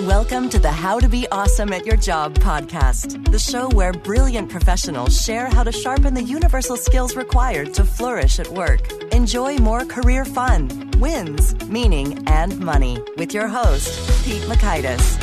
Welcome to the How to Be Awesome at Your Job podcast, the show where brilliant professionals share how to sharpen the universal skills required to flourish at work. Enjoy more career fun, wins, meaning, and money with your host, Pete Makaitis.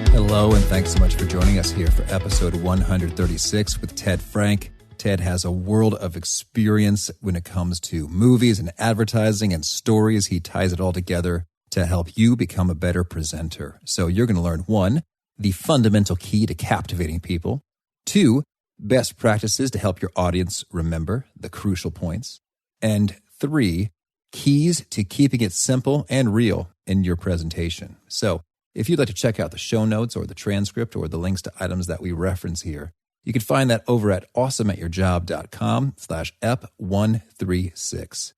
Hello, and thanks so much for joining us here for episode 136 with Ted Frank. Ted has a world of experience when it comes to movies and advertising and stories. He ties it all together to help you become a better presenter. So you're going to learn 1, the fundamental key to captivating people. 2, best practices to help your audience remember the crucial points. And 3, keys to keeping it simple and real in your presentation. So if you'd like to check out the show notes or the transcript or the links to items that we reference here, you can find that over at awesomeatyourjob.com/ep136.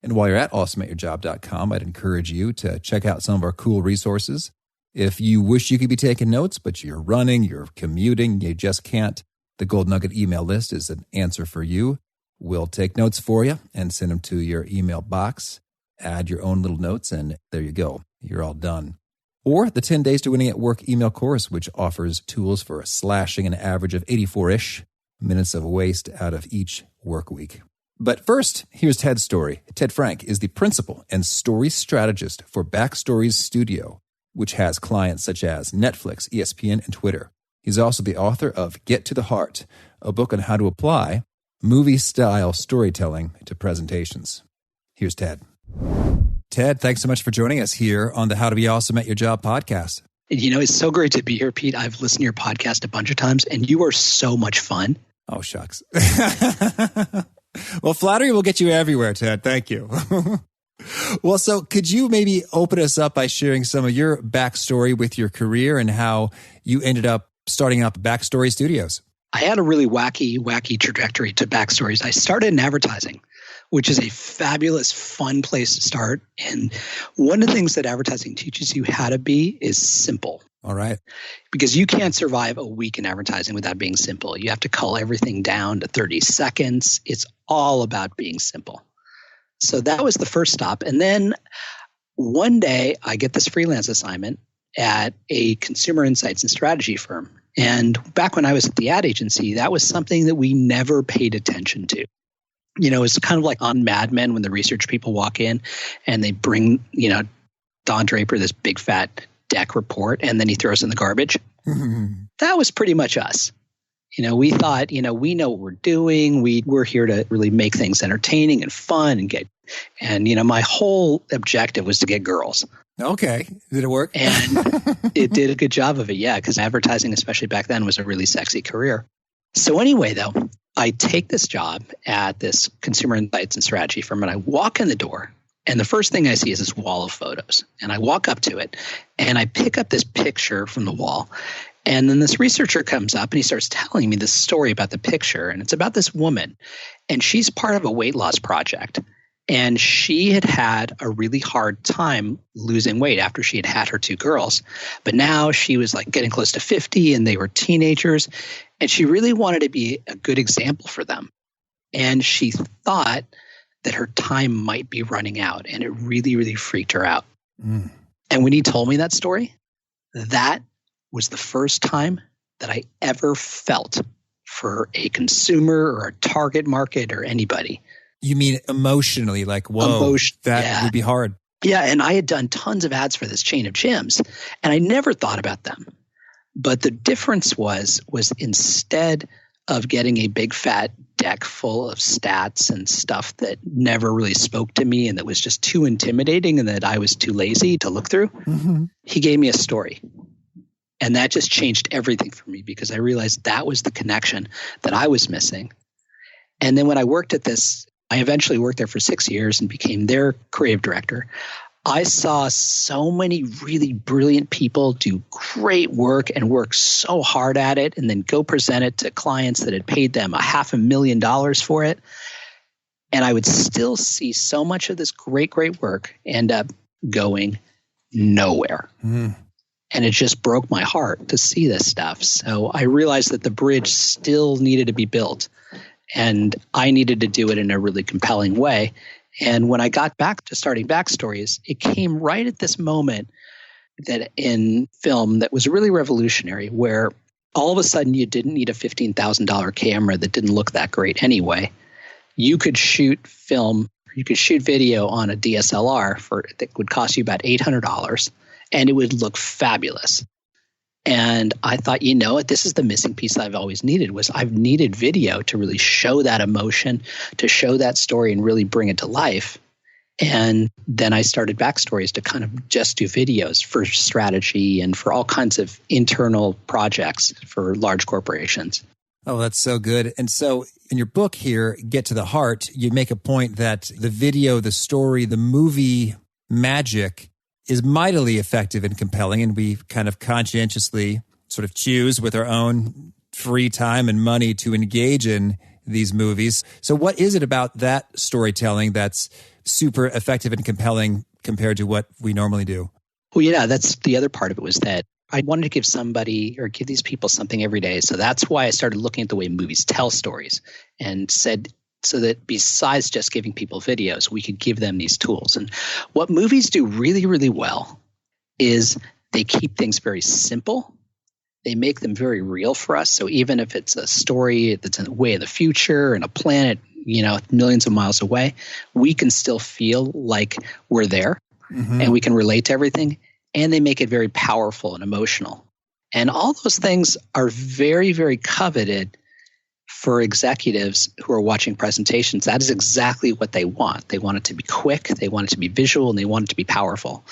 And while you're at awesomeatyourjob.com, I'd encourage you to check out some of our cool resources. If you wish you could be taking notes, but you're running, you're commuting, you just can't, the Gold Nugget email list is an answer for you. We'll take notes for you and send them to your email box. Add your own little notes, and there you go. You're all done. Or the 10 Days to Winning at Work email course, which offers tools for slashing an average of 84-ish minutes of waste out of each work week. But first, here's Ted's story. Ted Frank is the principal and story strategist for Backstories Studio, which has clients such as Netflix, ESPN, and Twitter. He's also the author of Get to the Heart, a book on how to apply movie-style storytelling to presentations. Here's Ted. Ted, thanks so much for joining us here on the How to Be Awesome at Your Job podcast. You know, it's so great to be here, Pete. I've listened to your podcast a bunch of times, and you are so much fun. Oh, shucks. Well, flattery will get you everywhere, Ted. Thank you. Well, so could you maybe open us up by sharing some of your backstory with your career and how you ended up starting up Backstory Studios? I had a really wacky trajectory to Backstories. I started in advertising, which is a fabulous, fun place to start. And one of the things that advertising teaches you how to be is simple. All right. Because you can't survive a week in advertising without being simple. You have to cull everything down to 30 seconds. It's all about being simple. So that was the first stop. And then one day I get this freelance assignment at a consumer insights and strategy firm. And back when I was at the ad agency, that was something that we never paid attention to. You know, it's kind of like on Mad Men when the research people walk in and they bring, Don Draper, this big fat deck report, and then he throws in the garbage. That was pretty much us. We thought, we know what we're doing. We're here to really make things entertaining and fun and my whole objective was to get girls. Okay. Did it work? And it did a good job of it, yeah, because advertising, especially back then, was a really sexy career. So anyway, though, I take this job at this consumer insights and strategy firm, and I walk in the door, and the first thing I see is this wall of photos. And I walk up to it, and I pick up this picture from the wall. And then this researcher comes up, and he starts telling me this story about the picture, and it's about this woman. And she's part of a weight loss project. And she had a really hard time losing weight after she had her 2 girls. But now she was like getting close to 50 and they were teenagers. And she really wanted to be a good example for them. And she thought that her time might be running out. And it really, really freaked her out. And when he told me that story, that was the first time that I ever felt for a consumer or a target market or anybody. You mean emotionally, like, whoa, that would be hard. Yeah, and I had done tons of ads for this chain of gyms, and I never thought about them. But the difference was instead of getting a big fat deck full of stats and stuff that never really spoke to me and that was just too intimidating and that I was too lazy to look through, he gave me a story. And that just changed everything for me because I realized that was the connection that I was missing. And then when I worked at this, I eventually worked there for 6 years and became their creative director. I saw so many really brilliant people do great work and work so hard at it and then go present it to clients that had paid them $500,000 for it. And I would still see so much of this great work end up going nowhere. And it just broke my heart to see this stuff. So I realized that the bridge still needed to be built. And I needed to do it in a really compelling way. And when I got back to starting Backstories, it came right at this moment that in film that was really revolutionary, where all of a sudden you didn't need a $15,000 camera that didn't look that great anyway. You could shoot film, you could shoot video on a DSLR that would cost you about $800, and it would look fabulous. And I thought, you know what, this is the missing piece that I've always needed, was I've needed video to really show that emotion, to show that story and really bring it to life. And then I started Backstories to kind of just do videos for strategy and for all kinds of internal projects for large corporations. Oh, that's so good. And so in your book here, Get to the Heart, you make a point that the video, the story, the movie magic is mightily effective and compelling, and we kind of conscientiously sort of choose with our own free time and money to engage in these movies. So what is it about that storytelling that's super effective and compelling compared to what we normally do? Well, yeah, that's the other part of it, was that I wanted to give somebody or give these people something every day. So that's why I started looking at the way movies tell stories and said, so that besides just giving people videos, we could give them these tools. And what movies do really, really well is they keep things very simple. They make them very real for us. So even if it's a story that's in the way of the future and a planet, millions of miles away, we can still feel like we're there and we can relate to everything. And they make it very powerful and emotional. And all those things are very, very coveted for executives who are watching presentations. That is exactly what they want. They want it to be quick, they want it to be visual, and they want it to be powerful.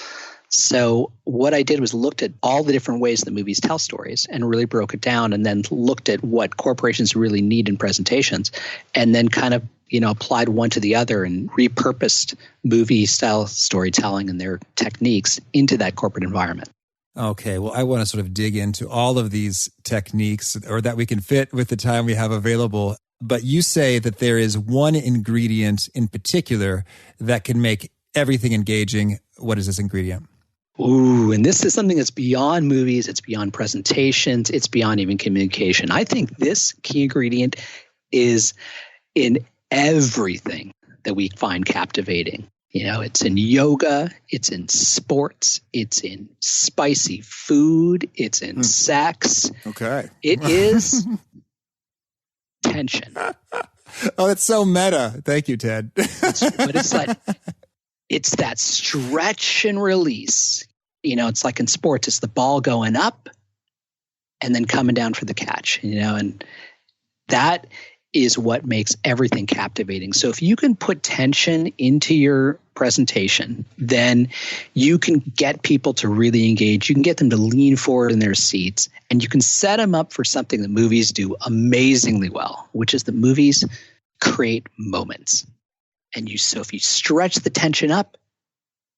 So what I did was looked at all the different ways that movies tell stories and really broke it down, and then looked at what corporations really need in presentations, and then kind of applied one to the other and repurposed movie-style storytelling and their techniques into that corporate environment. Okay, well, I want to sort of dig into all of these techniques, or that we can fit with the time we have available. But you say that there is one ingredient in particular that can make everything engaging. What is this ingredient? Ooh, and this is something that's beyond movies, it's beyond presentations, it's beyond even communication. I think this key ingredient is in everything that we find captivating. It's in yoga, it's in sports, it's in spicy food, it's in sex. Okay. It is tension. Oh, that's so meta. Thank you, Ted. But it's like, it's that stretch and release. It's like in sports, it's the ball going up and then coming down for the catch, and that is what makes everything captivating. So if you can put tension into your presentation, then you can get people to really engage. You can get them to lean forward in their seats, and you can set them up for something that movies do amazingly well, which is that movies create moments. So if you stretch the tension up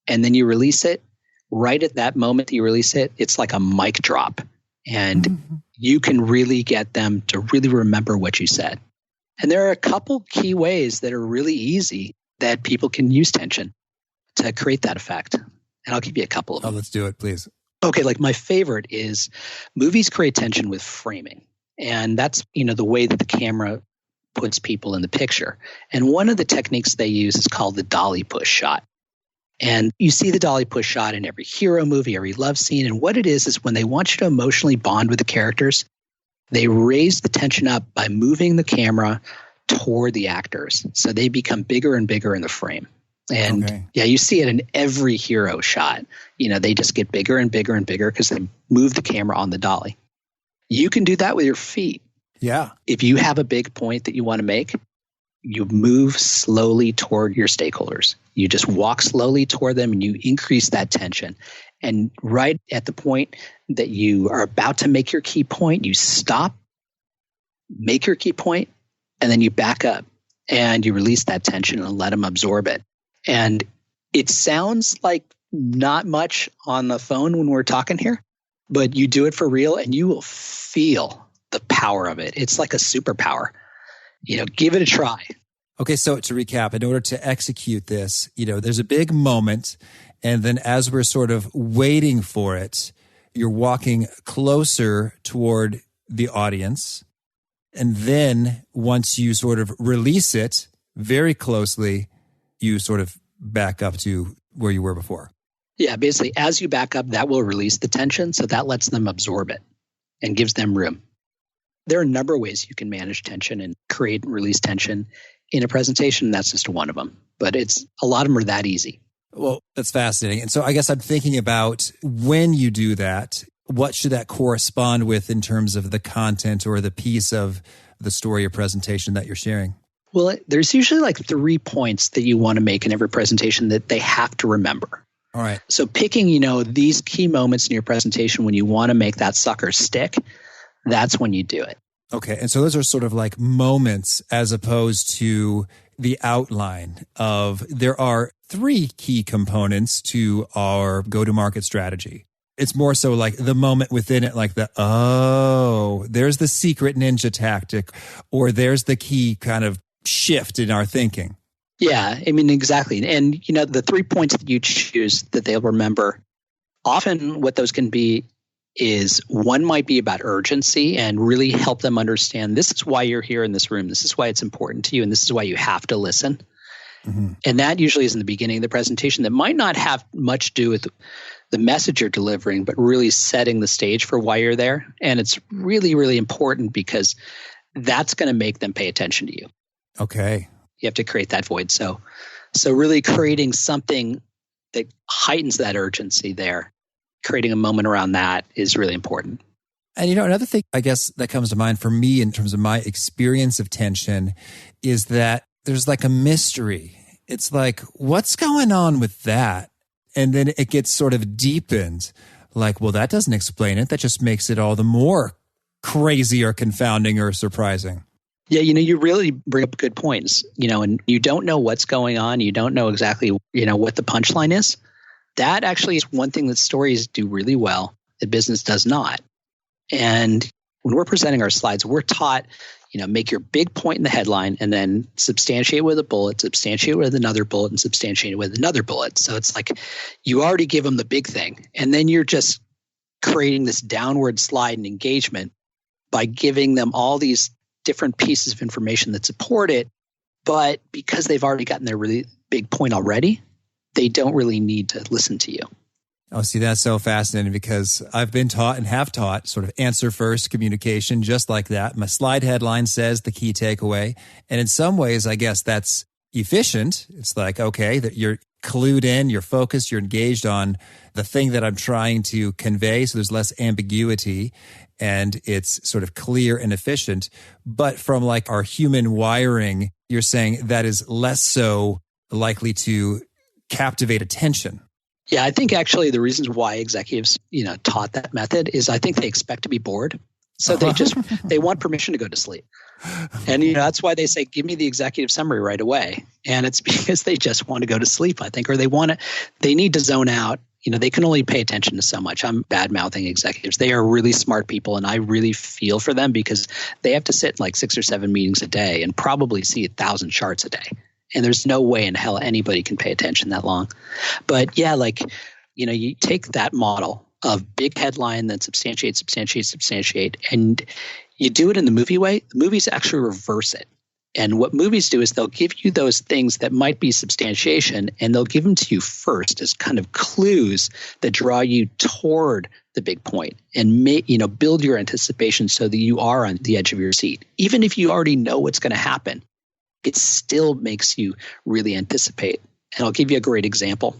and then you release it, right at that moment that you release it, it's like a mic drop. And you can really get them to really remember what you said. And there are a couple key ways that are really easy that people can use tension to create that effect. And I'll give you a couple of them. Oh, let's do it, please. Okay, like my favorite is movies create tension with framing. And that's, the way that the camera puts people in the picture. And one of the techniques they use is called the dolly push shot. And you see the dolly push shot in every hero movie, every love scene. And what it is when they want you to emotionally bond with the characters, they raise the tension up by moving the camera toward the actors. So they become bigger and bigger in the frame. And you see it in every hero shot. They just get bigger and bigger and bigger because they move the camera on the dolly. You can do that with your feet. Yeah. If you have a big point that you want to make, you move slowly toward your stakeholders. You just walk slowly toward them and you increase that tension. And right at the point that you are about to make your key point, you stop, make your key point, and then you back up and you release that tension and let them absorb it. And it sounds like not much on the phone when we're talking here, but you do it for real and you will feel the power of it. It's like a superpower. Give it a try. Okay, so to recap, in order to execute this, there's a big moment, and then as we're sort of waiting for it, you're walking closer toward the audience. And then once you sort of release it very closely, you sort of back up to where you were before. Yeah, basically, as you back up, that will release the tension. So that lets them absorb it and gives them room. There are a number of ways you can manage tension and create and release tension in a presentation. That's just one of them. But a lot of them are that easy. Well, that's fascinating. And so I guess I'm thinking about when you do that, what should that correspond with in terms of the content or the piece of the story or presentation that you're sharing? Well, there's usually like 3 points that you want to make in every presentation that they have to remember. All right. So picking, these key moments in your presentation when you want to make that sucker stick, that's when you do it. Okay. And so those are sort of like moments as opposed to the outline of there are 3 key components to our go-to-market strategy. It's more so like the moment within it, like there's the secret ninja tactic, or there's the key kind of shift in our thinking. Yeah, I mean, exactly. And, the 3 points that you choose that they'll remember, often what those can be is one might be about urgency and really help them understand this is why you're here in this room. This is why it's important to you. And this is why you have to listen. Mm-hmm. And that usually is in the beginning of the presentation that might not have much to do with the message you're delivering, but really setting the stage for why you're there. And it's really, really important because that's going to make them pay attention to you. Okay. You have to create that void. So really creating something that heightens that urgency there, creating a moment around that is really important. And another thing I guess that comes to mind for me in terms of my experience of tension is that there's like a mystery. It's like, what's going on with that? And then it gets sort of deepened. Like, well, that doesn't explain it. That just makes it all the more crazy or confounding or surprising. Yeah, you really bring up good points, and you don't know what's going on. You don't know exactly, what the punchline is. That actually is one thing that stories do really well that business does not. And when we're presenting our slides, we're taught, make your big point in the headline and then substantiate with a bullet, substantiate with another bullet, and substantiate with another bullet. So it's like you already give them the big thing. And then you're just creating this downward slide in engagement by giving them all these different pieces of information that support it. But because they've already gotten their really big point already, they don't really need to listen to you. Oh, see, that's so fascinating because I've been taught and have taught sort of answer first communication just like that. My slide headline says the key takeaway. And in some ways, I guess that's efficient. It's like, okay, that you're clued in, you're focused, you're engaged on the thing that I'm trying to convey. So there's less ambiguity and it's sort of clear and efficient. But from like our human wiring, you're saying that is less so likely to captivate attention. Yeah, I think actually the reasons why executives, taught that method is I think they expect to be bored. So they want permission to go to sleep. And that's why they say, give me the executive summary right away. And it's because they just want to go to sleep, I think, or they need to zone out. They can only pay attention to so much. I'm bad-mouthing executives. They are really smart people, and I really feel for them because they have to sit in like 6 or 7 meetings a day and probably see 1,000 charts a day. And there's no way in hell anybody can pay attention that long. But yeah, you take that model of big headline, then substantiate, and you do it in the movie way. The movies actually reverse it. And what movies do is they'll give you those things that might be substantiation, and they'll give them to you first as kind of clues that draw you toward the big point and build your anticipation so that you are on the edge of your seat. Even if you already know what's going to happen, it still makes you really anticipate. And I'll give you a great example.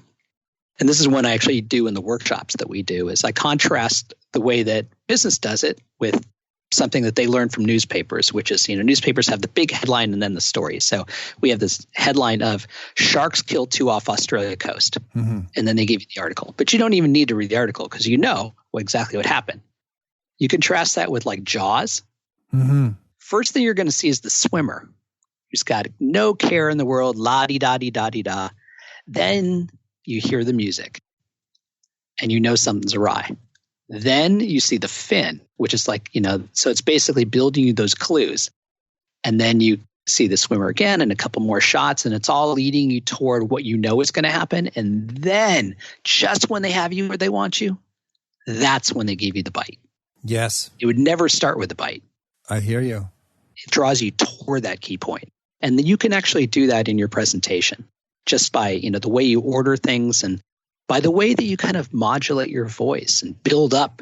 And this is one I actually do in the workshops that we do, is I contrast the way that business does it with something that they learn from newspapers, which is, newspapers have the big headline and then the story. So we have this headline of sharks kill 2 off Australia coast. Mm-hmm. And then they give you the article. But you don't even need to read the article because you know exactly what happened. You contrast that with like Jaws. Mm-hmm. First thing you're going to see is the swimmer who's got no care in the world, la-di-da-di-da-di-da. Then you hear the music and you know something's awry. Then you see the fin, which is like, so it's basically building you those clues. And then you see the swimmer again and a couple more shots, and it's all leading you toward what you know is going to happen. And then just when they have you where they want you, that's when they give you the bite. Yes. It would never start with the bite. I hear you. It draws you toward that key point. And then you can actually do that in your presentation. just by, the way you order things and by the way that you kind of modulate your voice and build up,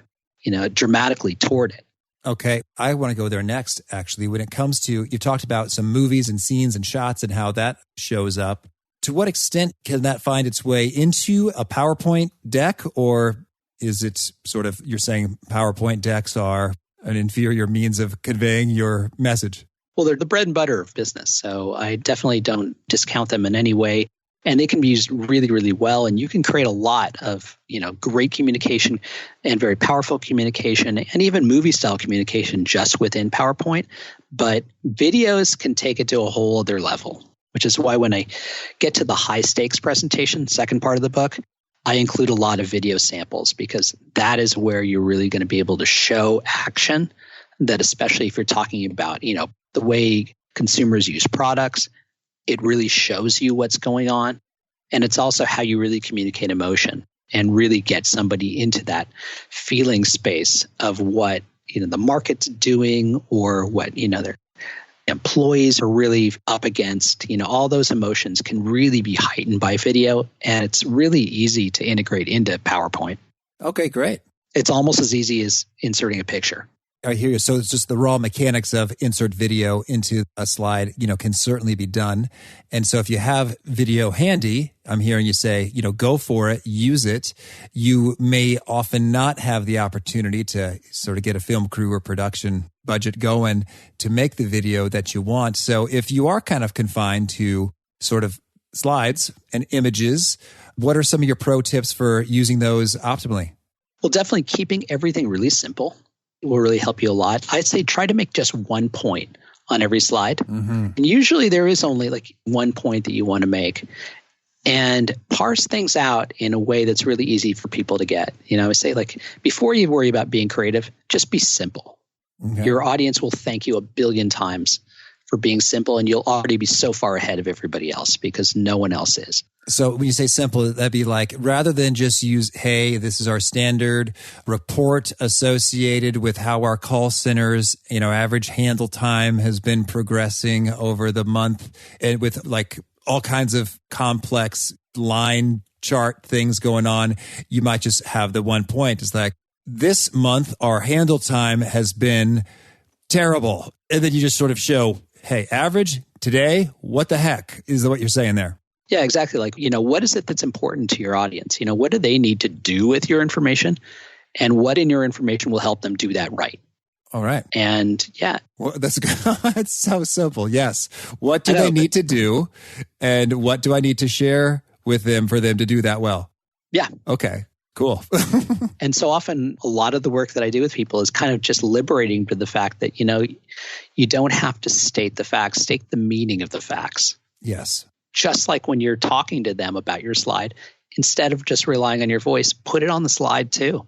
dramatically toward it. Okay. I want to go there next, actually. When it comes to, you talked about some movies and scenes and shots and how that shows up. To what extent can that find its way into a PowerPoint deck, or is it sort of, you're saying PowerPoint decks are an inferior means of conveying your message? Well, they're the bread and butter of business. So I definitely don't discount them in any way. And they can be used really, really well. And you can create a lot of, great communication and very powerful communication and even movie style communication just within PowerPoint. But videos can take it to a whole other level, which is why when I get to the high stakes presentation, second part of the book, I include a lot of video samples because that is where you're really going to be able to show action that, especially if you're talking about, the way consumers use products, it really shows you what's going on. And it's also how you really communicate emotion and really get somebody into that feeling space of what, the market's doing or what, their employees are really up against. All those emotions can really be heightened by video. And it's really easy to integrate into PowerPoint. Okay, great. It's almost as easy as inserting a picture. I hear you. So it's just the raw mechanics of insert video into a slide, can certainly be done. And so if you have video handy, I'm hearing you say, go for it, use it. You may often not have the opportunity to sort of get a film crew or production budget going to make the video that you want. So if you are kind of confined to sort of slides and images, what are some of your pro tips for using those optimally? Well, definitely keeping everything really simple will really help you a lot. I'd say try to make just one point on every slide. Mm-hmm. And usually there is only like one point that you want to make. And parse things out in a way that's really easy for people to get. I say, like, before you worry about being creative, just be simple. Okay. Your audience will thank you a billion times for being simple, and you'll already be so far ahead of everybody else because no one else is. So when you say simple, that'd be like, rather than just use, hey, this is our standard report associated with how our call centers, average handle time has been progressing over the month, and with like all kinds of complex line chart things going on, you might just have the one point. It's like, this month, our handle time has been terrible. And then you just sort of show, hey, average today, what the heck is what you're saying there? Yeah, exactly. Like, what is it that's important to your audience? What do they need to do with your information? And what in your information will help them do that right? All right. And yeah. Well, that's good. It's so simple. Yes. What do they need to do? And what do I need to share with them for them to do that well? Yeah. Okay. Cool. And so often a lot of the work that I do with people is kind of just liberating to the fact that, you don't have to state the facts, state the meaning of the facts. Yes. Just like when you're talking to them about your slide, instead of just relying on your voice, put it on the slide too.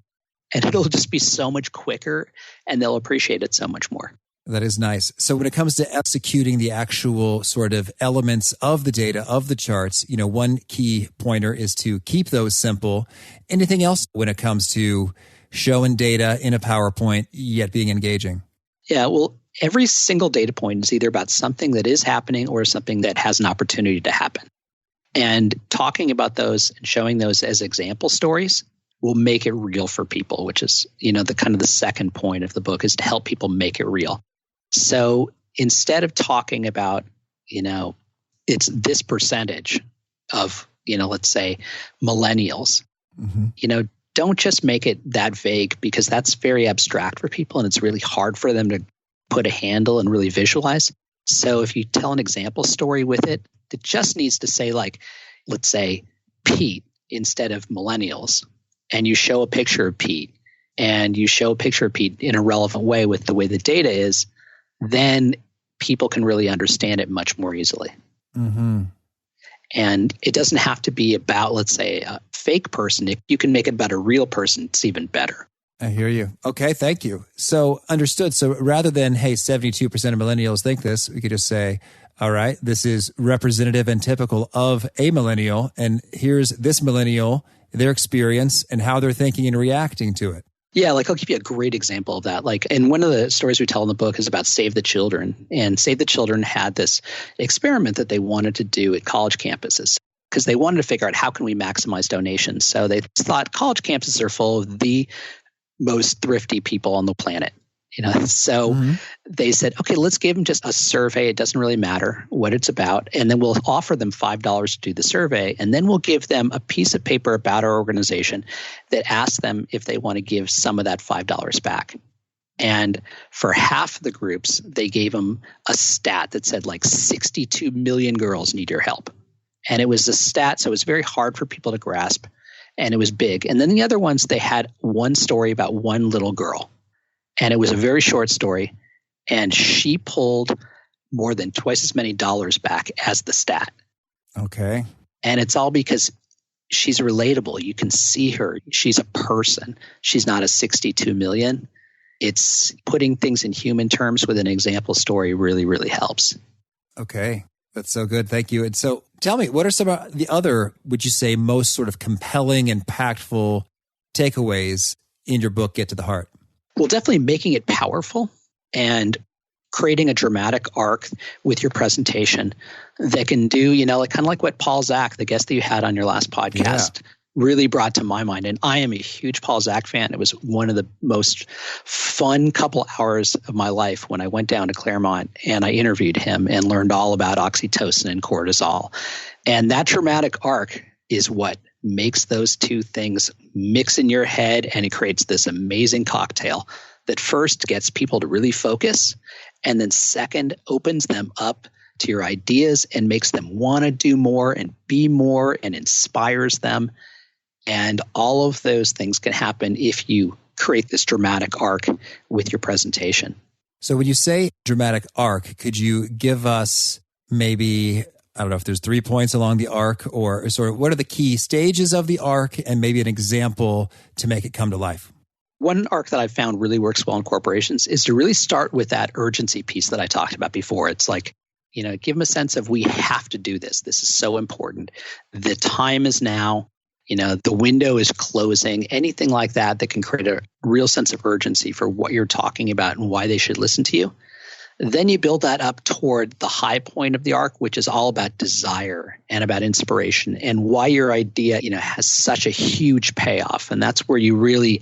And it'll just be so much quicker and they'll appreciate it so much more. That is nice. So when it comes to executing the actual sort of elements of the data, of the charts, one key pointer is to keep those simple. Anything else when it comes to showing data in a PowerPoint, yet being engaging? Yeah, well, every single data point is either about something that is happening or something that has an opportunity to happen. And talking about those and showing those as example stories will make it real for people, which is, the kind of the second point of the book is to help people make it real. So instead of talking about, it's this percentage of, let's say millennials, don't just make it that vague because that's very abstract for people and it's really hard for them to put a handle and really visualize. So if you tell an example story with it, it just needs to say like, let's say Pete instead of millennials, and you show a picture of Pete and you show a picture of Pete in a relevant way with the way the data is, then people can really understand it much more easily. Mm-hmm. And it doesn't have to be about, let's say, a fake person. If you can make it about a real person, it's even better. I hear you. Okay, thank you. So understood. So rather than, hey, 72% of millennials think this, we could just say, all right, this is representative and typical of a millennial. And here's this millennial, their experience and how they're thinking and reacting to it. Yeah, like I'll give you a great example of that. Like, and one of the stories we tell in the book is about Save the Children. And Save the Children had this experiment that they wanted to do at college campuses. because they wanted to figure out how can we maximize donations. So they thought college campuses are full of the most thrifty people on the planet. So they said, okay, let's give them just a survey. It doesn't really matter what it's about. And then we'll offer them $5 to do the survey. And then we'll give them a piece of paper about our organization that asks them if they want to give some of that $5 back. And for half the groups, they gave them a stat that said like 62 million girls need your help. And it was a stat, so it was very hard for people to grasp. And it was big. And then the other ones, they had one story about one little girl. And it was a very short story. And she pulled more than twice as many dollars back as the stat. Okay. And it's all because she's relatable. You can see her. She's a person. She's not a 62 million. It's putting things in human terms with an example story really, really helps. Okay. That's so good. Thank you. And so tell me, what are some of the other, would you say, most sort of compelling, impactful takeaways in your book, Get to the Heart? Well, definitely making it powerful and creating a dramatic arc with your presentation that can do, like kind of like what Paul Zak, the guest that you had on your last podcast, really brought to my mind. And I am a huge Paul Zak fan. It was one of the most fun couple hours of my life when I went down to Claremont and I interviewed him and learned all about oxytocin and cortisol. And that dramatic arc is what makes those two things mix in your head, and it creates this amazing cocktail that first gets people to really focus, and then second opens them up to your ideas and makes them want to do more and be more and inspires them. And all of those things can happen if you create this dramatic arc with your presentation. So when you say dramatic arc, could you give us maybe, I don't know if there's 3 points along the arc, or sort of what are the key stages of the arc, and maybe an example to make it come to life? One arc that I've found really works well in corporations is to really start with that urgency piece that I talked about before. It's like, give them a sense of, we have to do this. This is so important. The time is now. The window is closing, anything like that that can create a real sense of urgency for what you're talking about and why they should listen to you. Then you build that up toward the high point of the arc, which is all about desire and about inspiration and why your idea, has such a huge payoff. And that's where you really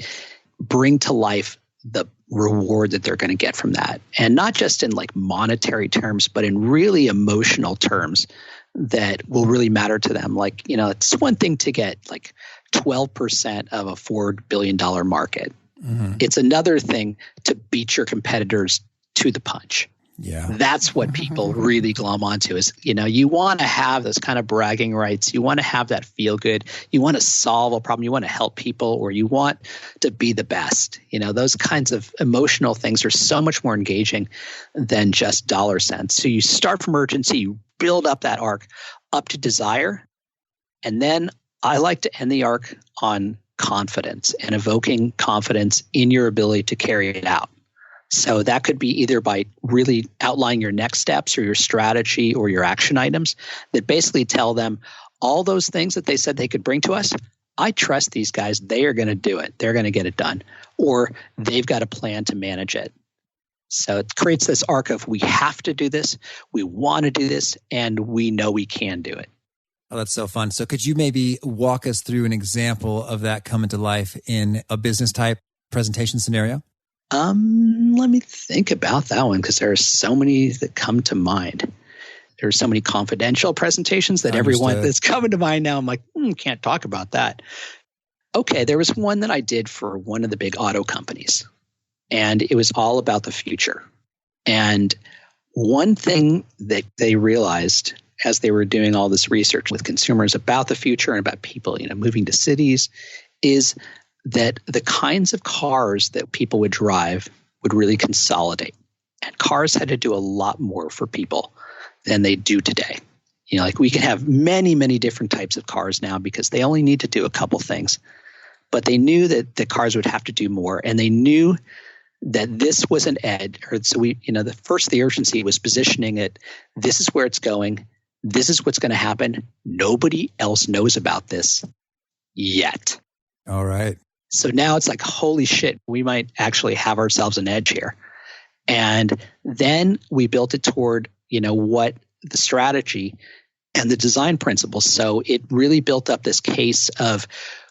bring to life the reward that they're going to get from that. And not just in like monetary terms, but in really emotional terms that will really matter to them. Like, it's one thing to get like 12% of a $4 billion market. Mm-hmm. It's another thing to beat your competitors to the punch. Yeah. That's what people really glom onto is, you want to have those kind of bragging rights. You want to have that feel good. You want to solve a problem. You want to help people, or you want to be the best. Those kinds of emotional things are so much more engaging than just dollar cents. So you start from urgency, you build up that arc up to desire. And then I like to end the arc on confidence and evoking confidence in your ability to carry it out. So that could be either by really outlining your next steps or your strategy or your action items that basically tell them all those things that they said they could bring to us. I trust these guys. They are going to do it. They're going to get it done. Or they've got a plan to manage it. So it creates this arc of, we have to do this, we want to do this, and we know we can do it. Oh, that's so fun. So could you maybe walk us through an example of that coming to life in a business type presentation scenario? Let me think about that one, because there are so many that come to mind. There are so many confidential presentations that everyone that's coming to mind now, I'm like, can't talk about that. Okay, there was one that I did for one of the big auto companies, and it was all about the future. And one thing that they realized as they were doing all this research with consumers about the future and about people, moving to cities, is that the kinds of cars that people would drive would really consolidate. And cars had to do a lot more for people than they do today. Like we can have many, many different types of cars now because they only need to do a couple things. But they knew that the cars would have to do more. And they knew that this was an edge. So the urgency was positioning it. This is where it's going. This is what's going to happen. Nobody else knows about this yet. All right. So now it's like, holy shit, we might actually have ourselves an edge here. And then we built it toward, what the strategy and the design principles. So it really built up this case of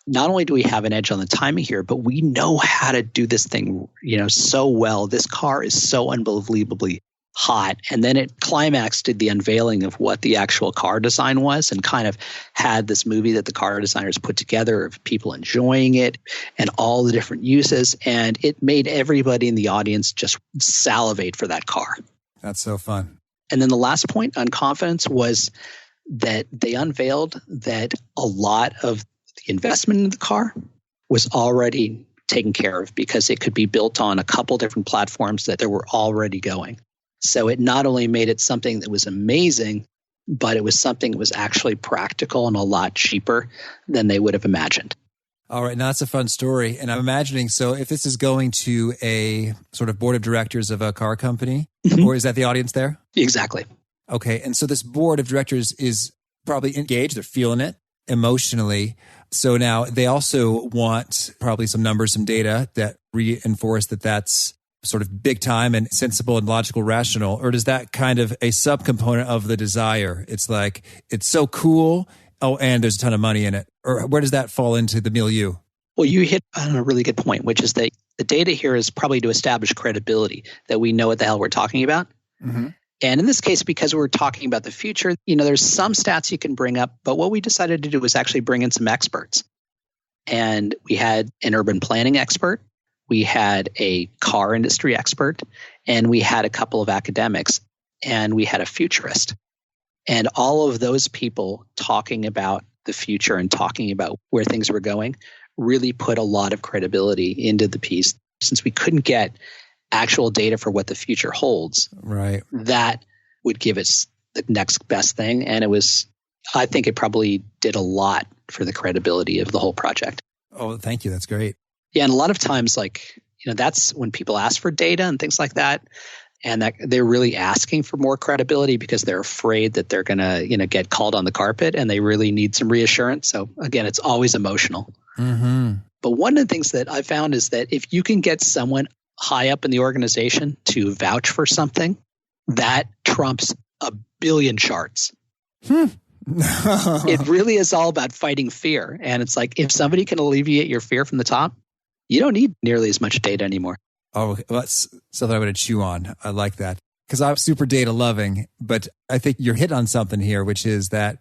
not only do we have an edge on the timing here, but we know how to do this thing, so well. This car is so unbelievably hot. And then it climaxed to the unveiling of what the actual car design was, and kind of had this movie that the car designers put together of people enjoying it and all the different uses. And it made everybody in the audience just salivate for that car. That's so fun. And then the last point on confidence was that they unveiled that a lot of the investment in the car was already taken care of, because it could be built on a couple different platforms that they were already going. So it not only made it something that was amazing, but it was something that was actually practical and a lot cheaper than they would have imagined. All right. Now that's a fun story. And I'm imagining, so if this is going to a sort of board of directors of a car company, or is that the audience there? Exactly. Okay. And so this board of directors is probably engaged. They're feeling it emotionally. So now they also want probably some numbers, some data that reinforce that that's sort of big time and sensible and logical, rational. Or does that kind of a subcomponent of the desire? It's like, it's so cool. Oh, and there's a ton of money in it. Or where does that fall into the milieu? Well, you hit on a really good point, which is that the data here is probably to establish credibility, that we know what the hell we're talking about. Mm-hmm. And in this case, because we're talking about the future, there's some stats you can bring up, but what we decided to do was actually bring in some experts. And we had an urban planning expert, we had a car industry expert, and we had a couple of academics, and we had a futurist. And all of those people talking about the future and talking about where things were going really put a lot of credibility into the piece. Since we couldn't get actual data for what the future holds, right, that would give us the next best thing. And I think it probably did a lot for the credibility of the whole project. Oh, thank you. That's great. Yeah. And a lot of times, that's when people ask for data and things like that. And that they're really asking for more credibility because they're afraid that they're going to, get called on the carpet, and they really need some reassurance. So again, it's always emotional. Mm-hmm. But one of the things that I found is that if you can get someone high up in the organization to vouch for something, that trumps a billion charts. It really is all about fighting fear. And it's like, if somebody can alleviate your fear from the top, you don't need nearly as much data anymore. Oh, well, that's something I'm going to chew on. I like that, because I'm super data loving, but I think you're hit on something here, which is that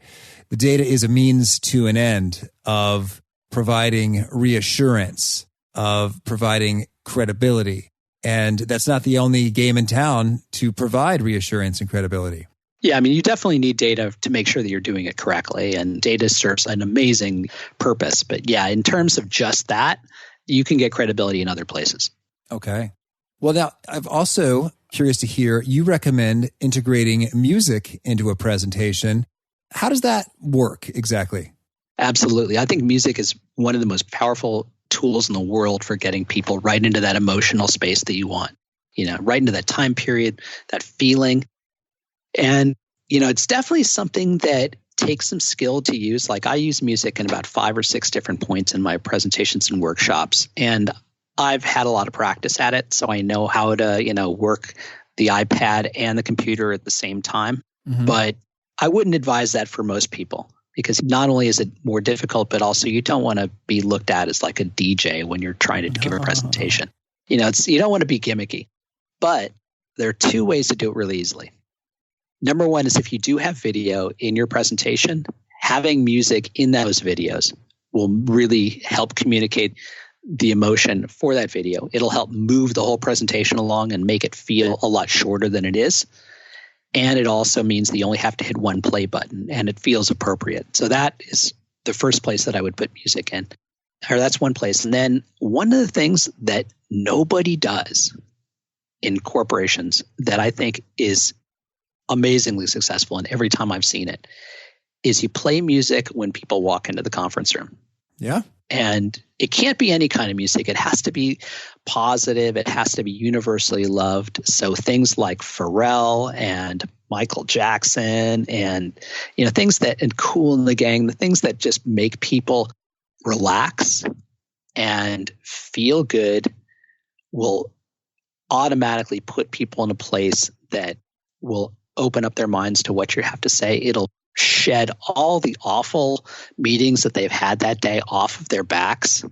the data is a means to an end of providing reassurance, of providing credibility. And that's not the only game in town to provide reassurance and credibility. Yeah, I mean, you definitely need data to make sure that you're doing it correctly, and data serves an amazing purpose. But yeah, in terms of just that, you can get credibility in other places. Okay. Well, now, I'm also curious to hear, you recommend integrating music into a presentation. How does that work exactly? Absolutely. I think music is one of the most powerful tools in the world for getting people right into that emotional space that you want, right into that time period, that feeling. And, it's definitely something that takes some skill to use. Like, I use music in about 5 or 6 different points in my presentations and workshops. And I've had a lot of practice at it, so I know how to, work the iPad and the computer at the same time. Mm-hmm. But I wouldn't advise that for most people, because not only is it more difficult, but also you don't want to be looked at as like a DJ when you're trying to give a presentation. You don't want to be gimmicky. But there are 2 ways to do it really easily. Number one is, if you do have video in your presentation, having music in those videos will really help communicate the emotion for that video. It'll help move the whole presentation along and make it feel a lot shorter than it is. And it also means that you only have to hit one play button and it feels appropriate. So that is the first place that I would put music in. Or that's one place. And then one of the things that nobody does in corporations that I think is amazingly successful, and every time I've seen it, is you play music when people walk into the conference room. Yeah. And it can't be any kind of music. It has to be positive. It has to be universally loved. So things like Pharrell and Michael Jackson and, things that, and Kool and the Gang, the things that just make people relax and feel good will automatically put people in a place that will open up their minds to what you have to say. It'll shed all the awful meetings that they've had that day off of their backs.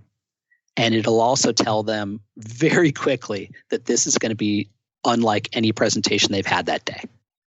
And it'll also tell them very quickly that this is going to be unlike any presentation they've had that day.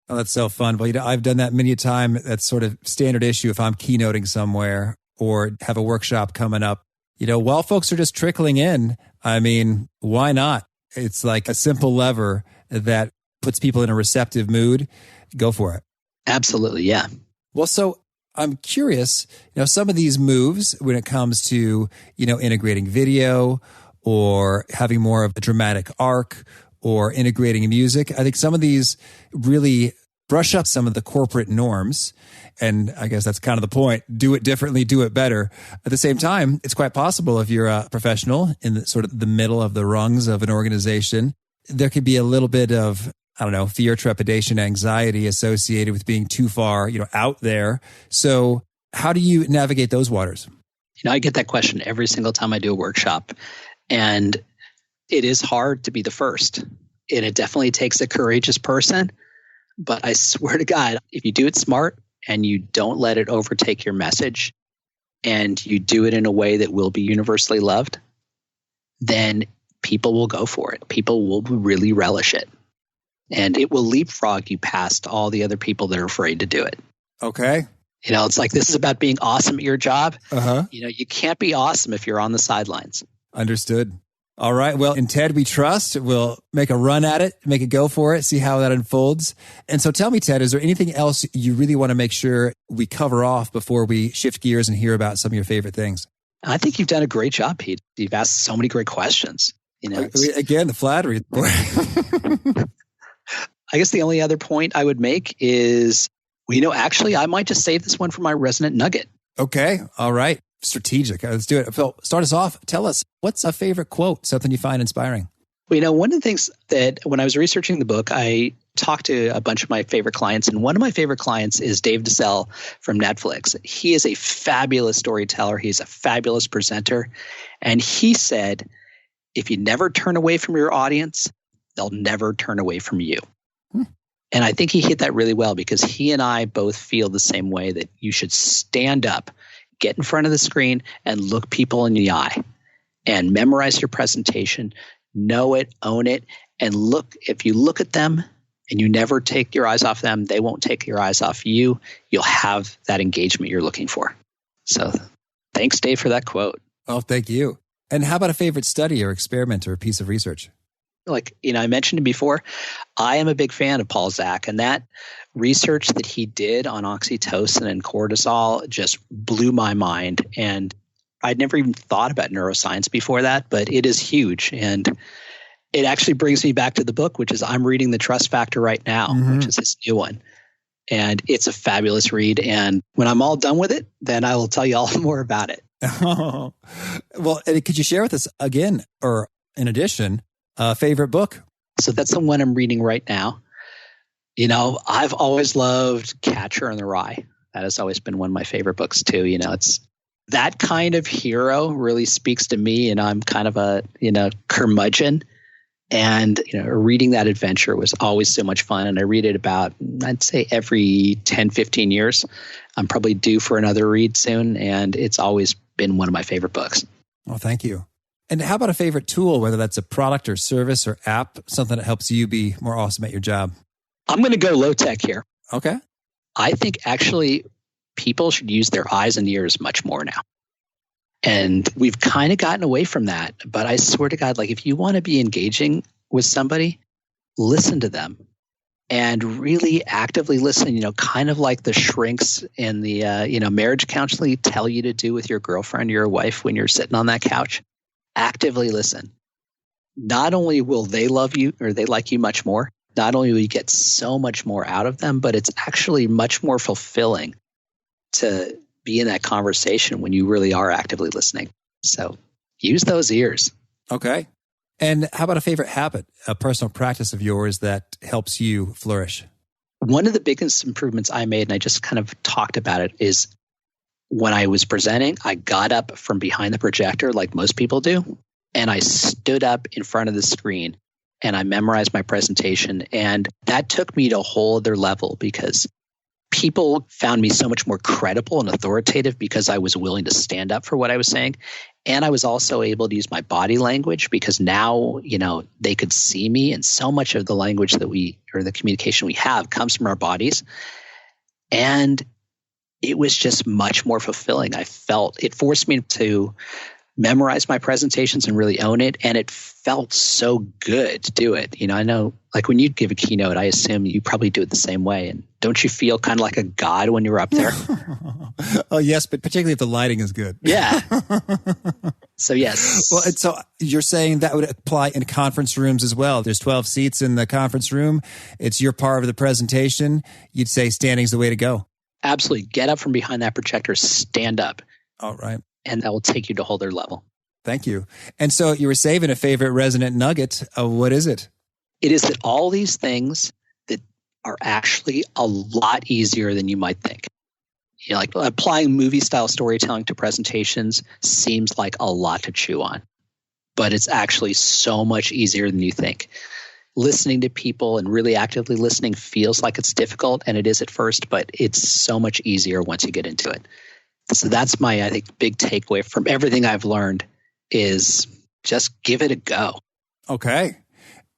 Oh, that's so fun. Well, I've done that many a time. That's sort of standard issue if I'm keynoting somewhere or have a workshop coming up. While folks are just trickling in, I mean, why not? It's like a simple lever that puts people in a receptive mood. Go for it. Absolutely, yeah. Well, so I'm curious, some of these moves when it comes to, integrating video or having more of a dramatic arc or integrating music, I think some of these really brush up some of the corporate norms. And I guess that's kind of the point. Do it differently, do it better. At the same time, it's quite possible if you're a professional in the middle of the rungs of an organization, there could be a little bit of, fear, trepidation, anxiety associated with being too far, out there. So how do you navigate those waters? I get that question every single time I do a workshop. And it is hard to be the first. And it definitely takes a courageous person. But I swear to God, if you do it smart and you don't let it overtake your message and you do it in a way that will be universally loved, then people will go for it. People will really relish it. And it will leapfrog you past all the other people that are afraid to do it. Okay. It's like this is about being awesome at your job. Uh-huh. You can't be awesome if you're on the sidelines. Understood. All right. Well, in Ted, we trust. We'll make a run at it, make a go for it, see how that unfolds. And so tell me, Ted, is there anything else you really want to make sure we cover off before we shift gears and hear about some of your favorite things? I think you've done a great job, Pete. You've asked so many great questions. Again, the flattery. I guess the only other point I would make is, actually, I might just save this one for my resonant nugget. Okay. All right. Strategic. Let's do it. Phil, start us off. Tell us, what's a favorite quote, something you find inspiring? Well, one of the things that when I was researching the book, I talked to a bunch of my favorite clients. And one of my favorite clients is Dave DeSalle from Netflix. He is a fabulous storyteller. He's a fabulous presenter. And he said, if you never turn away from your audience, they'll never turn away from you. And I think he hit that really well because he and I both feel the same way, that you should stand up, get in front of the screen and look people in the eye and memorize your presentation, know it, own it, and if you look at them and you never take your eyes off them, they won't take your eyes off you. You'll have that engagement you're looking for. So thanks, Dave, for that quote. Oh, thank you. And how about a favorite study or experiment or piece of research? I mentioned it before, I am a big fan of Paul Zak, and that research that he did on oxytocin and cortisol just blew my mind. And I'd never even thought about neuroscience before that, but it is huge. And it actually brings me back to the book, which is I'm reading The Trust Factor right now, which is his new one. And it's a fabulous read. And when I'm all done with it, then I will tell you all more about it. Oh. Well, could you share with us again, or in addition, a favorite book? So that's the one I'm reading right now. I've always loved Catcher in the Rye. That has always been one of my favorite books too. It's that kind of hero really speaks to me, and I'm kind of a, curmudgeon. And, reading that adventure was always so much fun. And I read it about, I'd say every 10, 15 years. I'm probably due for another read soon. And it's always been one of my favorite books. Well, thank you. And how about a favorite tool, whether that's a product or service or app, something that helps you be more awesome at your job? I'm going to go low tech here. Okay. I think actually people should use their eyes and ears much more now. And we've kind of gotten away from that. But I swear to God, if you want to be engaging with somebody, listen to them and really actively listen, kind of like the shrinks in the, marriage counseling tell you to do with your girlfriend or your wife when you're sitting on that couch. Actively listen. Not only will they love you or they like you much more, not only will you get so much more out of them, but it's actually much more fulfilling to be in that conversation when you really are actively listening. So use those ears. Okay. And how about a favorite habit, a personal practice of yours that helps you flourish? One of the biggest improvements I made, and I just kind of talked about it, is when I was presenting, I got up from behind the projector like most people do, and I stood up in front of the screen and I memorized my presentation. And that took me to a whole other level because people found me so much more credible and authoritative because I was willing to stand up for what I was saying. And I was also able to use my body language because now, they could see me, and so much of the language that the communication we have comes from our bodies. And it was just much more fulfilling. I felt it forced me to memorize my presentations and really own it. And it felt so good to do it. I know, like when you give a keynote, I assume you probably do it the same way. And don't you feel kind of like a god when you're up there? Oh, yes, but particularly if the lighting is good. Yeah. So, yes. Well, so you're saying that would apply in conference rooms as well. There's 12 seats in the conference room. It's your part of the presentation. You'd say standing's the way to go. Absolutely. Get up from behind that projector, stand up. All right. And that will take you to a whole other level. Thank you. And so you were saving a favorite resonant nugget. What is it? It is that all these things that are actually a lot easier than you might think. Like applying movie-style storytelling to presentations seems like a lot to chew on, but it's actually so much easier than you think. Listening to people and really actively listening feels like it's difficult, and it is at first, but it's so much easier once you get into it. So that's my, I think, big takeaway from everything I've learned is just give it a go. Okay.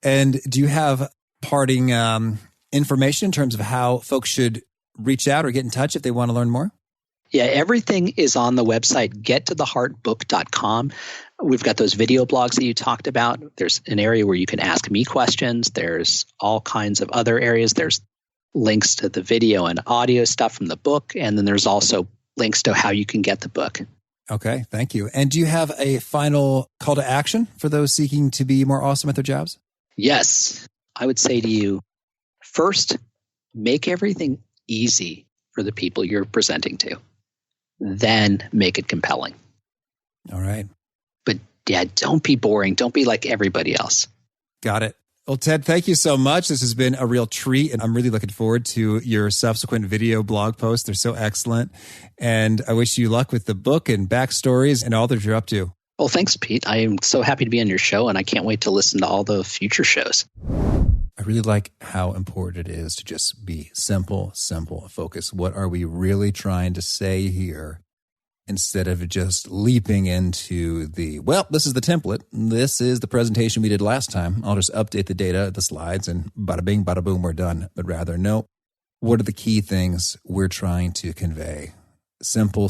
And do you have parting information in terms of how folks should reach out or get in touch if they want to learn more? Yeah, everything is on the website, gettotheheartbook.com. We've got those video blogs that you talked about. There's an area where you can ask me questions. There's all kinds of other areas. There's links to the video and audio stuff from the book. And then there's also links to how you can get the book. Okay, thank you. And do you have a final call to action for those seeking to be more awesome at their jobs? Yes. I would say to you, first, make everything easy for the people you're presenting to. Then make it compelling. All right. But yeah, don't be boring. Don't be like everybody else. Got it. Well, Ted, thank you so much. This has been a real treat, and I'm really looking forward to your subsequent video blog posts. They're so excellent. And I wish you luck with the book and Backstories and all that you're up to. Well, thanks, Pete. I am so happy to be on your show, and I can't wait to listen to all the future shows. I really like how important it is to just be simple, focus. What are we really trying to say here? Instead of just leaping into this is the template. This is the presentation we did last time. I'll just update the data, the slides, and bada bing, bada boom, we're done. But rather, no, what are the key things we're trying to convey? Simple,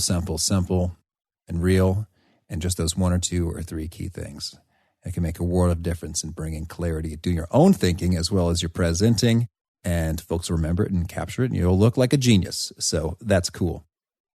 and real, and just those one or two or three key things. It can make a world of difference in bringing clarity, doing your own thinking as well as your presenting, and folks will remember it and capture it, and you'll look like a genius. So that's cool.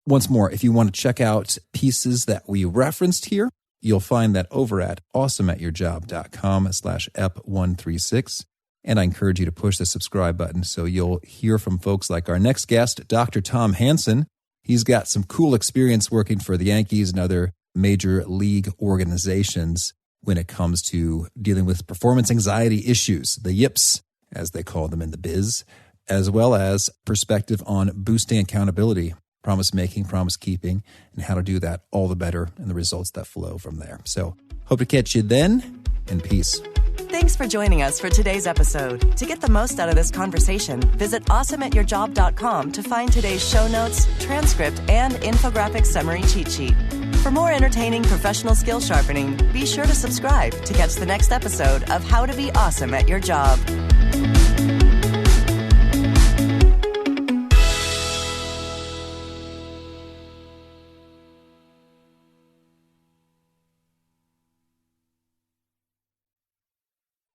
Once more, if you want to check out pieces that we referenced here, you'll find that over at awesomeatyourjob.com/ep136. And I encourage you to push the subscribe button so you'll hear from folks like our next guest, Dr. Tom Hansen. He's got some cool experience working for the Yankees and other major league organizations when it comes to dealing with performance anxiety issues, the yips, as they call them in the biz, as well as perspective on boosting accountability, promise making, promise keeping, and how to do that all the better and the results that flow from there. So hope to catch you then, and peace. Thanks for joining us for today's episode. To get the most out of this conversation, visit awesomeatyourjob.com to find today's show notes, transcript, and infographic summary cheat sheet. For more entertaining professional skill sharpening, be sure to subscribe to catch the next episode of How to Be Awesome at Your Job.